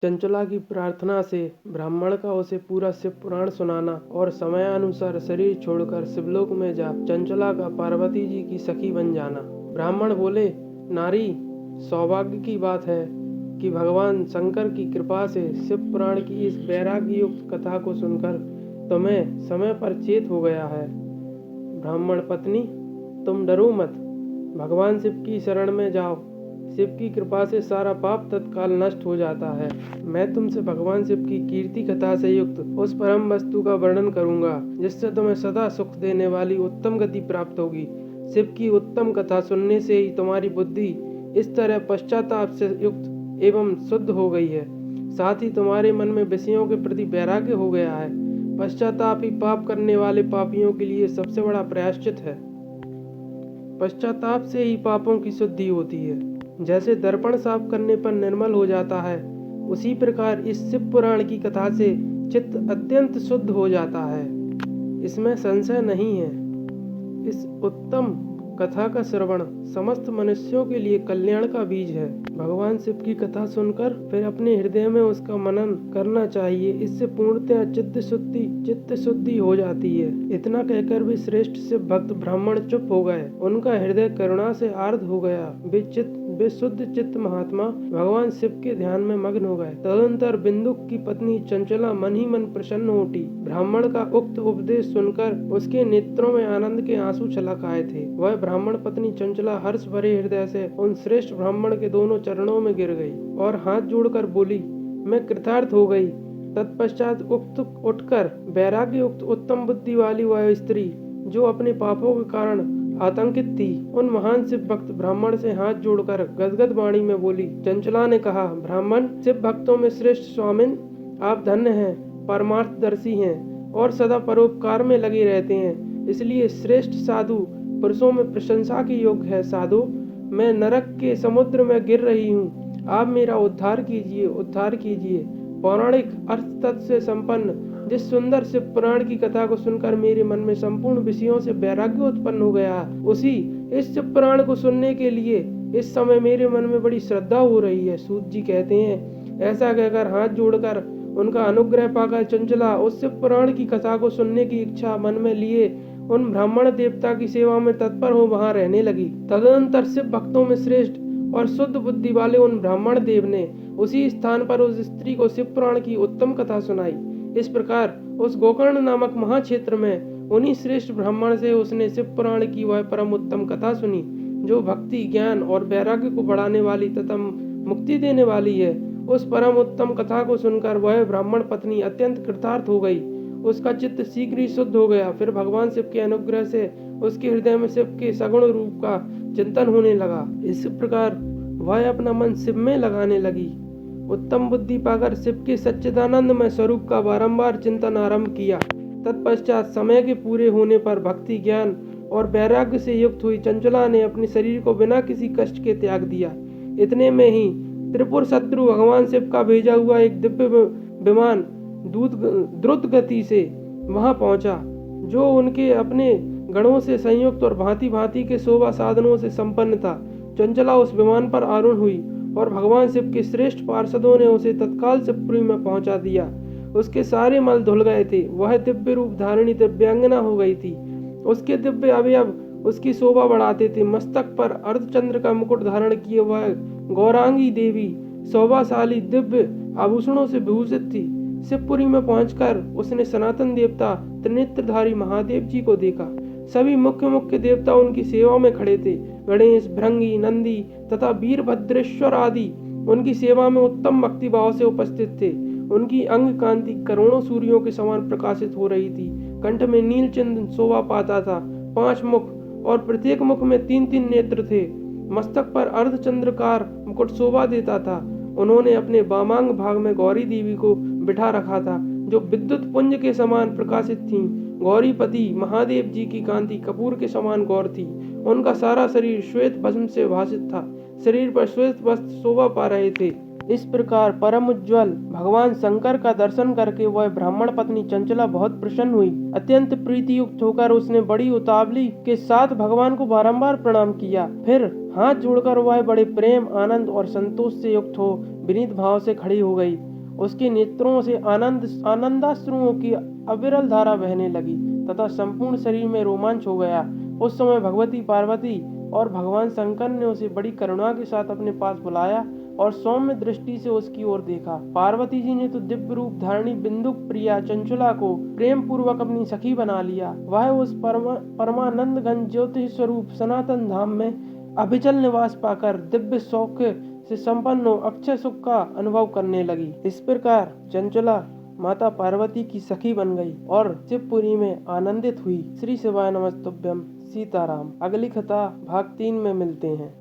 चंचला की प्रार्थना से ब्राह्मण का उसे पूरा शिव पुराण सुनाना और समयानुसार शरीर छोड़कर शिवलोक में जा चंचला का पार्वती जी की सखी बन जाना। ब्राह्मण बोले, नारी, सौभाग्य की बात है कि भगवान शंकर की कृपा से शिव पुराण की इस वैराग्य युक्त कथा को सुनकर तुम्हें समय पर चेत हो गया है। ब्राह्मण पत्नी, तुम डरो मत, भगवान शिव की शरण में जाओ। शिव की कृपा से सारा पाप तत्काल नष्ट हो जाता है। मैं तुमसे भगवान शिव की कीर्ति कथा से युक्त उस परम वस्तु का वर्णन करूंगा जिससे तुम्हें सदा सुख देने वाली उत्तम गति प्राप्त होगी। शिव की उत्तम कथा सुनने से ही तुम्हारी बुद्धि इस तरह पश्चाताप से युक्त एवं शुद्ध हो गई है, साथ ही तुम्हारे मन में विषयों के प्रति वैराग्य हो गया है। पश्चाताप ही पाप करने वाले पापियों के लिए सबसे बड़ा प्रायश्चित है। पश्चाताप से ही पापों की शुद्धि होती है। जैसे दर्पण साफ करने पर निर्मल हो जाता है, उसी प्रकार इस शिव पुराण की कथा से चित्त अत्यंत शुद्ध हो जाता है, इसमें संशय नहीं है। इस उत्तम कथा का श्रवण समस्त मनुष्यों के लिए कल्याण का बीज है। भगवान शिव की कथा सुनकर फिर अपने हृदय में उसका मनन करना चाहिए। इससे पूर्णतः चित्त शुद्धि हो जाती है। इतना कहकर भी श्रेष्ठ शिव भक्त ब्राह्मण चुप हो गए। उनका हृदय करुणा से आर्द्र हो गया। वे शुद्ध चित्त महात्मा भगवान शिव के ध्यान में मग्न हो गए। तदनंतर बिंदुक की पत्नी चंचला मन ही मन प्रसन्न हो उठी। ब्राह्मण का उक्त उपदेश सुनकर उसके नेत्रों में आनंद के आंसू छलक आए थे। वह ब्राह्मण पत्नी चंचला हर्ष भरे हृदय से उन श्रेष्ठ ब्राह्मण के दोनों चरणों में गिर गई और हाथ जोड़कर बोली, मैं कृतार्थ हो गई। तत्पश्चात उठकर वैराग्य युक्त उत्तम बुद्धि वाली वह स्त्री जो अपने पापों के कारण आतंकित थी, उन महान शिव भक्त ब्राह्मण से हाथ जोड़कर गदगद वाणी में बोली। चंचला ने कहा, ब्राह्मण, शिव भक्तों में श्रेष्ठ स्वामिन, आप धन्य हैं, परमार्थदर्शी हैं और सदा परोपकार में लगे रहते हैं, इसलिए श्रेष्ठ साधु पुरुषों में प्रशंसा के योग्य है। साधु, मैं नरक के समुद्र में गिर रही हूँ, आप मेरा उद्धार कीजिए। पौराणिक अर्थ तत्व से संपन्न जिस सुंदर शिव पुराण की कथा को सुनकर मेरे मन में संपूर्ण विषयों से वैराग्य उत्पन्न हो गया, उसी इस शिव पुराण को सुनने के लिए इस समय मेरे मन में बड़ी श्रद्धा हो रही है। सूत जी कहते हैं, ऐसा कहकर हाथ जोड़कर उनका अनुग्रह पाकर चंचला उस शिव पुराण की कथा को सुनने की इच्छा मन में लिए उन ब्राह्मण देवता की सेवा में तत्पर हो वहां रहने लगी। तदनंतर शिव भक्तों में श्रेष्ठ और शुद्ध बुद्धि वाले उन ब्राह्मण देव ने उसी स्थान पर उस स्त्री को शिव पुराण की उत्तम कथा सुनाई। इस प्रकार उस गोकर्ण नामक महाक्षेत्र में उन्हीं श्रेष्ठ ब्राह्मण से उसने शिव पुराण की वह परम उत्तम कथा सुनी, जो भक्ति, ज्ञान और वैराग्य को बढ़ाने वाली तथा मुक्ति देने वाली है। उस परम उत्तम कथा को सुनकर वह ब्राह्मण पत्नी अत्यंत कृतार्थ हो गई। उसका चित्त शीघ्र ही शुद्ध हो गया। फिर भगवान शिव के अनुग्रह से उसके हृदय में शिव के सगुण रूप का चिंतन होने लगा। इस प्रकार वह अपना मन शिव में लगाने लगी। उत्तम बुद्धि पाकर शिव के सच्चिदानंदमय स्वरूप का बारंबार चिंतन आरंभ किया। तत्पश्चात समय के पूरे होने पर भक्ति, ज्ञान और वैराग्य से युक्त हुई चंचला ने अपने शरीर को बिना किसी कष्ट के त्याग दिया। इतने में ही त्रिपुर शत्रु भगवान शिव का भेजा हुआ एक दिव्य विमान द्रुत गति से वहां पहुंचा, जो उनके अपने गणों से संयुक्त और भांति भांति के शोभा साधनों से संपन्न था। चंचला उस विमान पर आरूढ़ हुई और भगवान शिव के श्रेष्ठ पार्षदों ने उसे तत्काल शिवपुरी में पहुंचा दिया। उसके सारे मल धुल गए थे। वह दिव्य रूप धारिणी दिव्यांगना हो गई थी। उसके दिव्य अवयव उसकी शोभा बढ़ाते थे। मस्तक पर अर्धचंद्र का मुकुट धारण किए वह गौरांगी देवी शोभाशाली दिव्य आभूषणों से विभूषित थी। शिवपुरी में पहुंचकर उसने सनातन देवता त्रिनेत्रधारी महादेव जी को देखा। सभी मुख्य देवता उनकी सेवा में खड़े थे। गणेश, भृंगी, नंदी तथा वीरभद्रेश्वर आदि उनकी सेवा में उत्तम भक्ति भाव से उपस्थित थे। उनकी अंग कांति करोड़ों सूर्यों के समान प्रकाशित हो रही थी। कंठ में नील चंदन शोभा पाता था। 5 मुख और प्रत्येक मुख में 3-3 नेत्र थे। मस्तक पर अर्धचंद्रकार मुकुट शोभा देता था। उन्होंने अपने वामांग भाग में गौरी देवी को बिठा रखा था, जो विद्युत पुंज के समान प्रकाशित थीं। गौरीपति महादेव जी की कांति कपूर के समान गौर थी। उनका सारा शरीर श्वेत भस्म से भासित था। शरीर पर श्वेत वस्त्र शोभा पा रहे थे। इस प्रकार परम उज्ज्वल भगवान शंकर का दर्शन करके वह ब्राह्मण पत्नी चंचला बहुत प्रसन्न हुई। अत्यंत प्रीति युक्त होकर उसने बड़ी उतावली के साथ भगवान को बारंबार प्रणाम किया। फिर हाथ जोड़कर वह बड़े प्रेम, आनंद और संतोष से युक्त हो विनीत भाव से खड़ी हो गई। उसके नेत्रों से आनंदाश्रुओं की अविरल धारा बहने लगी तथा संपूर्ण शरीर में रोमांच हो गया। उस समय भगवती पार्वती और भगवान शंकर ने उसे बड़ी करुणा के साथ अपने पास बुलाया और सौम्य दृष्टि से उसकी ओर देखा। पार्वती जी ने तो दिव्य रूप धारणी बिंदु प्रिया चंचुला को प्रेम पूर्वक अपनी सखी बना लिया। वह उस परमानंद घन ज्योति स्वरूप सनातन धाम में अभिचल निवास पाकर दिव्य सौख्य से संपन्न हो अक्षय सुख का अनुभव करने लगी। इस प्रकार चंचुला माता पार्वती की सखी बन गई और शिवपुरी में आनंदित हुई। श्री शिवाय नमस्तुभ्यम। सीताराम। अगली कथा भाग 3 में मिलते हैं।